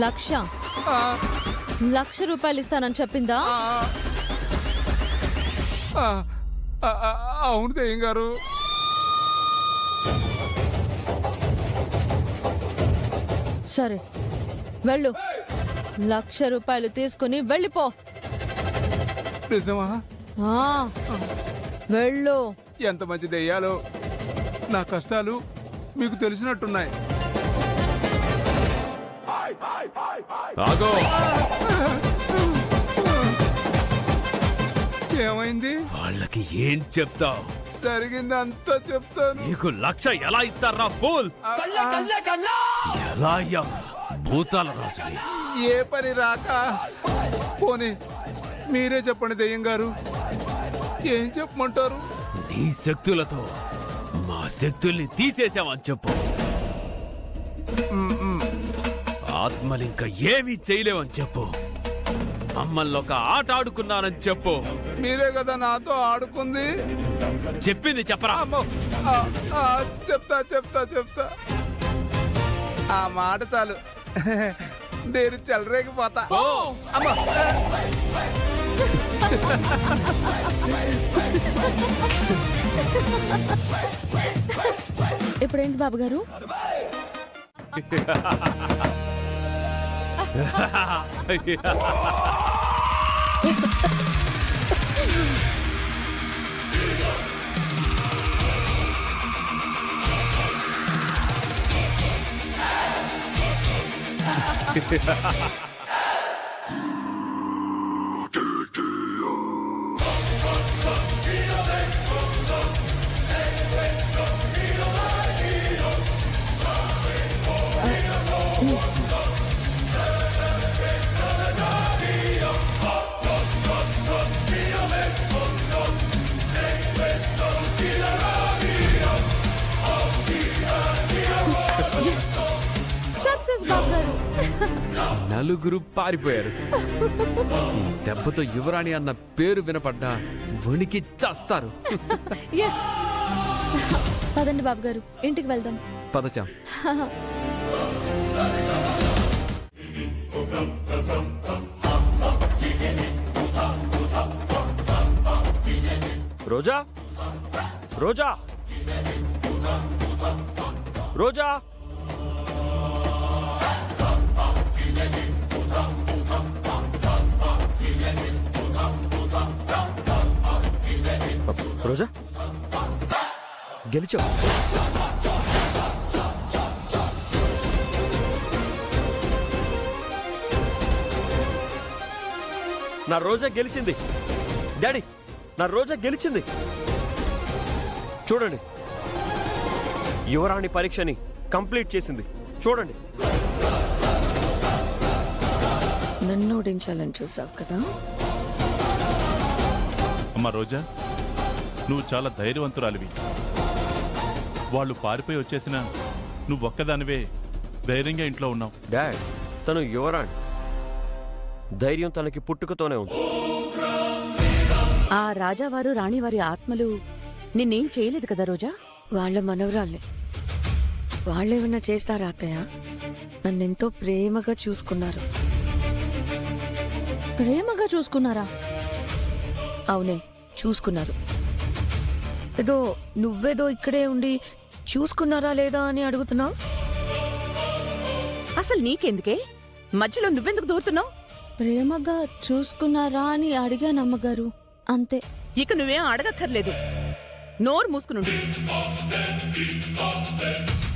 లక్ష రూపాయలు ఇస్తానని చెప్పిందా? అవును దెయ్యం గారు. సరే వెళ్ళు, 1,00,000 రూపాయలు తీసుకుని వెళ్ళిపో. నిజమా? వెళ్ళు. ఎంత మంచి దెయ్యాలో. నా కష్టాలు మీకు తెలిసినట్టున్నాయి. ఏమైంది? వాళ్ళకి ఏం చెప్తావు? జరిగిందంతా చెప్తాను. నీకు 1,00,000 ఎలా ఇస్తారా ఫూల్? ఎలా అయ్యా భూతాల రాజుని? ఏ పని రాక పోనీ మీరే చెప్పండి దెయ్యం గారు, ఏం చెప్పమంటారు? నీ శక్తులతో మా శక్తుల్ని తీసేసామని చెప్పు. ఆత్మలింక ఏమీ చేయలేవని చెప్పు. మమ్మల్ని ఒక ఆట ఆడుకున్నానని చెప్పు. మీరే కదా నాతో ఆడుకుంది. చెప్పింది చెప్పరా? చెప్తా చెప్తా చెప్తా. ఆ మాట చాలు, నేను చెలరేగిపోతా. అమ్మా ఇప్పుడేంటి బాబు గారు? నలుగురు పారిపోయారు. ఈ దెబ్బతో యువరాణి అన్న పేరు వినపడ్డా వణికి చస్తారు. పదండి బాబు గారు, ఇంటికి వెళ్దాం. పదచాం. రోజా, రోజా, రోజా. రోజా గెలిచావు. నా రోజా గెలిచింది డాడీ, నా రోజా గెలిచింది. చూడండి, యువరాణి పరీక్షని కంప్లీట్ చేసింది. చూడండి. నన్ను ఓడించాలని చూసావు కదా. అమ్మా రోజా, నువ్వు చాలా ధైర్యవంతురాలివి. వాళ్ళు పారిపోయి వచ్చేసినా నువ్వొక్కదానివే ధైర్యంగా ఇంట్లో ఉన్నావు. డాడ్, తను యువరాణి. ధైర్యం తనకి పుట్టుకతోనే ఉంది. ఆ రాజావారు రాణివారి ఆత్మలు నిన్నేం చేయలేదు కదా రోజా? వాళ్ళ మనవరాలే. వాళ్ళేమన్నా చేస్తారా అత్తయ్య? నన్నెంతో ప్రేమగా చూసుకున్నారు. ప్రేమగా చూసుకున్నారా? అవునే, చూసుకున్నారు. ఏదో నువ్వేదో ఇక్కడే ఉండి చూసుకున్నారా లేదా అని అడుగుతున్నావు. అసలు నీకెందుకే మధ్యలో నువ్వెందుకు దూరుతున్నావు? ప్రేమగా చూసుకున్నారా అని అడిగాను అమ్మగారు, అంతే. ఇక నువ్వేం అడగక్కర్లేదు, నోరు మూసుకునుండు.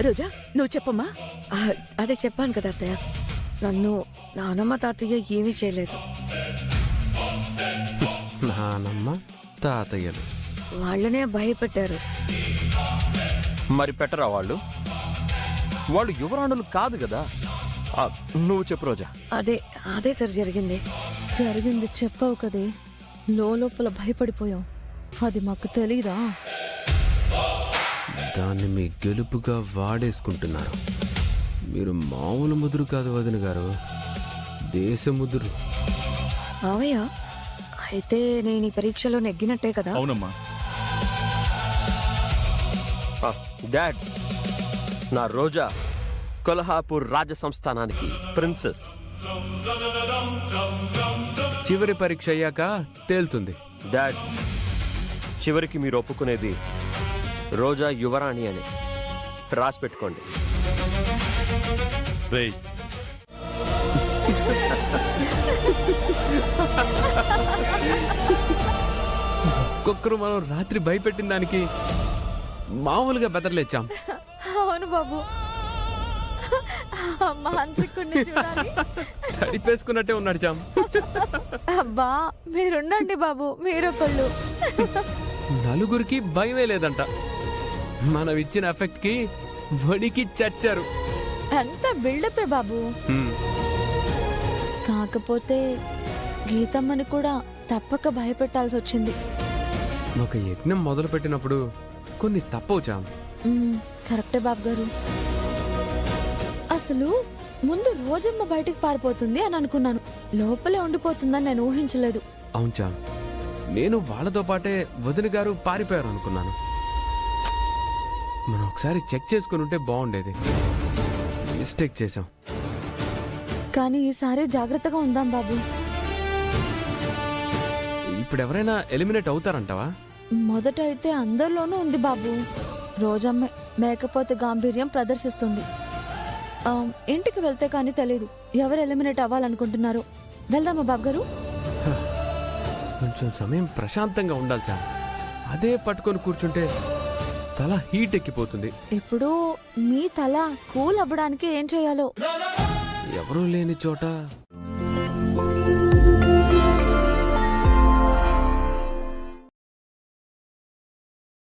రోజా, నువ్వు చెప్పమ్మా. అదే చెప్పాను కదా అత్తయ్య, నన్ను నానమ్మ తాతయ్య ఏమీ చేయలేదు. నానమ్మ తాతయ్యలు వాళ్ళనే భయపెట్టారు. మరి పెట్టరా వాళ్ళు? వాళ్ళు యువరాణులు కాదు కదా. నువ్వు చెప్పు రోజా. అదే సార్ జరిగింది. జరిగింది చెప్పావు కదే, లోపల భయపడిపోయావు. అది మాకు తెలీదా? దాన్ని మీ గెలుపుగా వాడేసుకుంటున్నారు. మీరు మామూలు ముదురు కాదు వదిన గారు, దేశ ముదురు. మావయ్య, అయితే నేను ఈ పరీక్షలో నెగ్గినట్టే కదా? అవునమ్మా. డాడ్, నా రోజా కొల్హాపూర్ రాజ సంస్థానానికి ప్రిన్సెస్. చివరి పరీక్ష అయ్యాక తేలుతుంది. డాడ్, చివరికి మీరు ఒప్పుకునేది రోజా యువరాణి అని రాసి పెట్టుకోండి. రేయ్, ఒక్కొక్కరు మనం రాత్రి భయపెట్టిన దానికి మామూలుగా బెదరలేచాం. అవును బాబు, మాంత్రికుడిని చూడాలి. తడిపేసుకున్నట్టే ఉన్నాడు చాం. అబ్బా మీరుండండి బాబు, మీరొకళ్ళు. నలుగురికి భయమే లేదంట. మనం ఇచ్చిన ఎఫెక్ట్ కి వడికి చచ్చారు. అంత బిల్డపే బాబు. హ్మ్. కాకపోతే గీతమ్మని కూడా తప్పక భయపెట్టాల్సి వచ్చింది. ఒక యజ్ఞం మొదలు పెట్టినప్పుడు కొన్ని తప్పవుచాం. కరెక్టే బాబు గారు. అసలు ముందు రోజమ్మ బయటికి పారిపోతుంది అని అనుకున్నాను. లోపలే ఉండిపోతుందని నేను ఊహించలేదు. అవునుచా, నేను వాళ్ళతో పాటే వదిన గారు పారిపోయారు అనుకున్నాను. మనం ఒకసారి చెక్ చేసుకుని ఉంటే బాగుండేది. మిస్టేక్ చేసాం. కానీ ఈసారి జాగ్రత్తగా ఉందాం బాబు. ఇప్పుడు ఎవరైనా ఎలిమినేట్ అవుతారంటావా? మొదట అయితే అందరిలోనూ ఉంది బాబు. రోజమ్మే, మేకపోతే గాంభీర్యం ప్రదర్శిస్తుంది. ఇంటికి వెళ్తే కానీ తెలీదు ఎవరు ఎలిమినేట్ అవ్వాలనుకుంటున్నారో. వెళ్దామా బాబు గారు? కొంచెం సమయం ప్రశాంతంగా ఉండాలి సార్. అదే పట్టుకొని కూర్చుంటే తల హీట్ ఎక్కిపోతుంది. ఇప్పుడు మీ తల కూల్ అవ్వడానికి ఏం చేయాలో. ఎవరూ లేని చోట